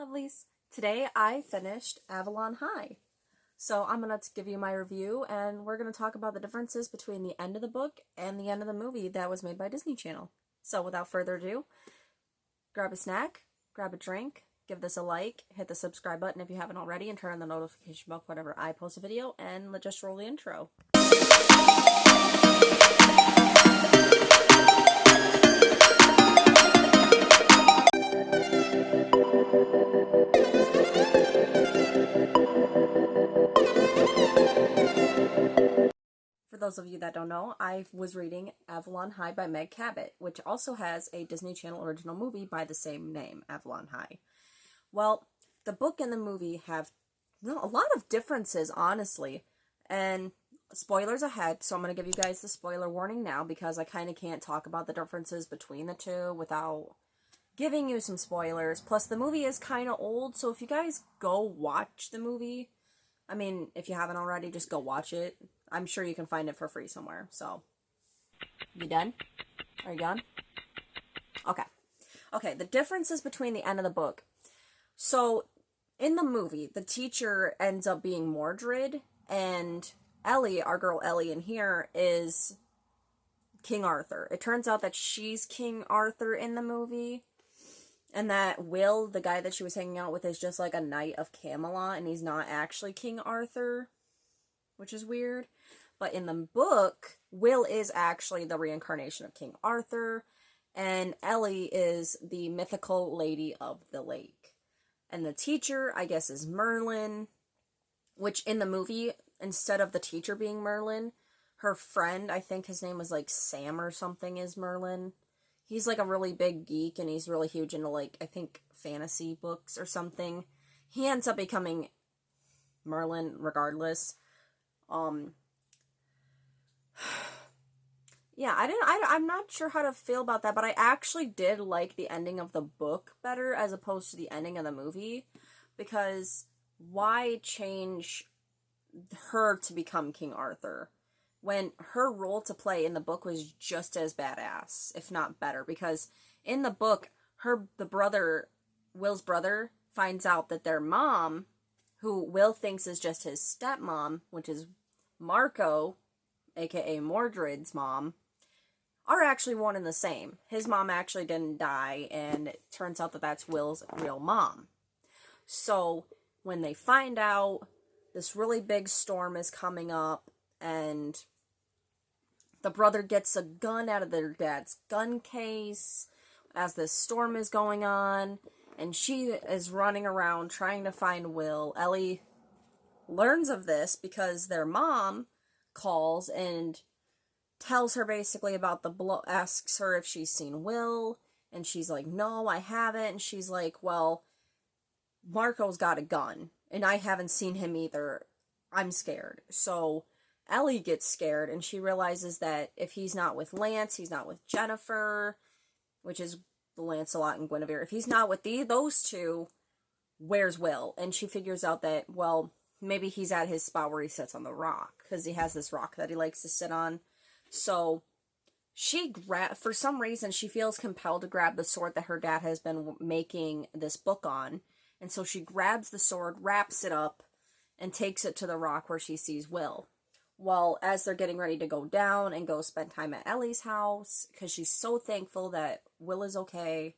lovelies. Today I finished Avalon High. So I'm going to give you my review and we're going to talk about the differences between the end of the book and the end of the movie that was made by Disney Channel. So without further ado, grab a snack, grab a drink, give this a like, hit the subscribe button if you haven't already, and turn on the notification bell whenever I post a video, and let's just roll the intro. For those of you that don't know, I was reading Avalon High by Meg Cabot, which also has a Disney Channel original movie by the same name, Avalon High. Well, the book and the movie have a lot of differences, honestly, and spoilers ahead, so I'm going to give you guys the spoiler warning now because I kind of can't talk about the differences between the two without giving you some spoilers. Plus, the movie is kind of old, so if you guys go watch the movie, I mean, if you haven't already, just go watch it. I'm sure you can find it for free somewhere. So, you done? Are you done? Okay. Okay, the differences between the end of the book. So, in the movie, the teacher ends up being Mordred, and Ellie, our girl Ellie in here, is King Arthur. It turns out that she's King Arthur in the movie, and that Will, the guy that she was hanging out with, is just like a knight of Camelot, and he's not actually King Arthur, which is weird. But in the book, Will is actually the reincarnation of King Arthur, and Ellie is the mythical Lady of the Lake. And the teacher, I guess, is Merlin, which in the movie, instead of the teacher being Merlin, her friend, I think his name was like Sam or something, is Merlin. He's like a really big geek, and he's really huge into, like, I think fantasy books or something. He ends up becoming Merlin regardless. Yeah, I'm not sure how to feel about that, but I actually did like the ending of the book better as opposed to the ending of the movie, because why change her to become King Arthur when her role to play in the book was just as badass, if not better? Because in the book, Will's brother, finds out that their mom, who Will thinks is just his stepmom, which is Marco, aka Mordred's mom, are actually one and the same. His mom actually didn't die, and it turns out that that's Will's real mom. So, when they find out, this really big storm is coming up, and the brother gets a gun out of their dad's gun case as this storm is going on, and she is running around trying to find Will. Ellie learns of this because their mom calls and tells her basically about the blow, asks her if she's seen Will, and she's like, no, I haven't, and she's like, well, Marco's got a gun, and I haven't seen him either. I'm scared. So Ellie gets scared, and she realizes that if he's not with Lance, he's not with Jennifer, which is Lancelot and Guinevere. If he's not with those two, where's Will? And she figures out that, well, maybe he's at his spot where he sits on the rock, because he has this rock that he likes to sit on. So for some reason, she feels compelled to grab the sword that her dad has been making this book on. And so she grabs the sword, wraps it up, and takes it to the rock where she sees Will. Well, as they're getting ready to go down and go spend time at Ellie's house, because she's so thankful that Will is okay,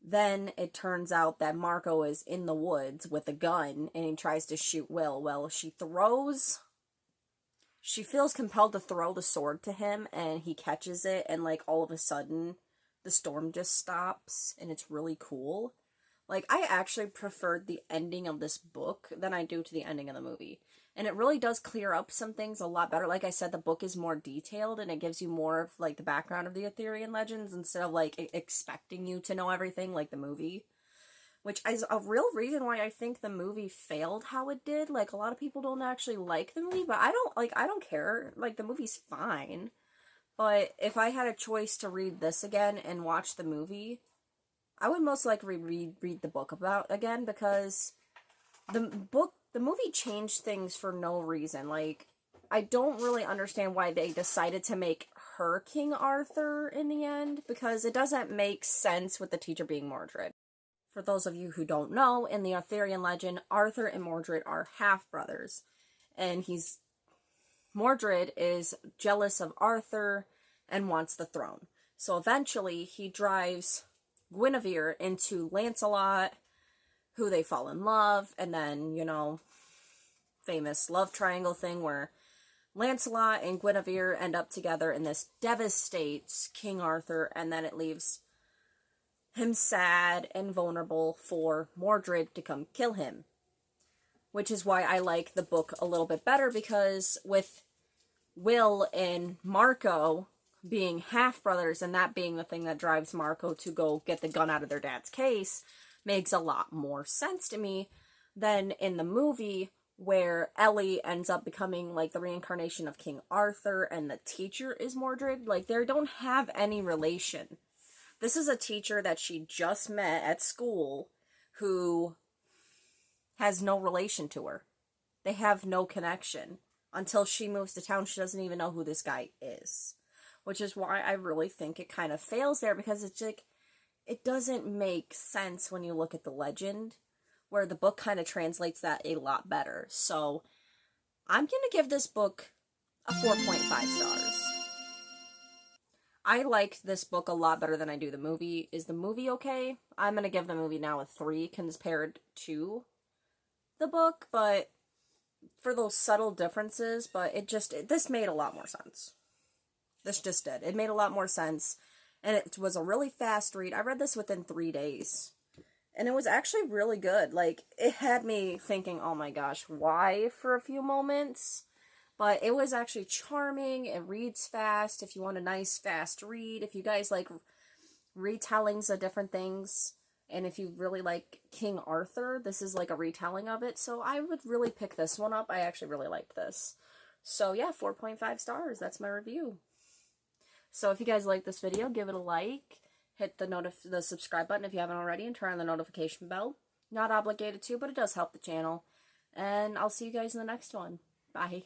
then it turns out that Marco is in the woods with a gun, and he tries to shoot Will. Well, she feels compelled to throw the sword to him, and he catches it, and, like, all of a sudden, the storm just stops, and it's really cool. Like, I actually preferred the ending of this book than I do to the ending of the movie. And it really does clear up some things a lot better. Like I said, the book is more detailed, and it gives you more of, like, the background of the Arthurian legends instead of, like, expecting you to know everything like the movie. Which is a real reason why I think the movie failed how it did. Like, a lot of people don't actually like the movie, but I don't care. Like, the movie's fine. But if I had a choice to read this again and watch the movie, I would most likely read the book again, because the movie changed things for no reason. Like, I don't really understand why they decided to make her King Arthur in the end, because it doesn't make sense with the teacher being Mordred. For those of you who don't know, in the Arthurian legend, Arthur and Mordred are half-brothers. And Mordred is jealous of Arthur and wants the throne. So eventually he drives Guinevere into Lancelot, who they fall in love, and then, you know, famous love triangle thing where Lancelot and Guinevere end up together, and this devastates King Arthur, and then it leaves him sad and vulnerable for Mordred to come kill him. Which is why I like the book a little bit better, because with Will and Marco being half-brothers, and that being the thing that drives Marco to go get the gun out of their dad's case, makes a lot more sense to me than in the movie, where Ellie ends up becoming, like, the reincarnation of King Arthur, and the teacher is Mordred. Like, they don't have any relation. This is a teacher that she just met at school who has no relation to her. They have no connection. Until she moves to town, she doesn't even know who this guy is. Which is why I really think it kind of fails there, because it's like, it doesn't make sense when you look at the legend, where the book kind of translates that a lot better. So, I'm going to give this book a 4.5 stars. I liked this book a lot better than I do the movie. Is the movie okay? I'm going to give the movie now a 3 compared to the book, but for those subtle differences, but this made a lot more sense. This just did. It made a lot more sense, and it was a really fast read. I read this within 3 days, and it was actually really good. Like, it had me thinking, oh my gosh, why, for a few moments, but it was actually charming. It reads fast. If you want a nice, fast read, if you guys like retellings of different things, and if you really like King Arthur, this is like a retelling of it. So I would really pick this one up. I actually really liked this. So yeah, 4.5 stars. That's my review. So if you guys like this video, give it a like. Hit the subscribe button if you haven't already, and turn on the notification bell. Not obligated to, but it does help the channel. And I'll see you guys in the next one. Bye.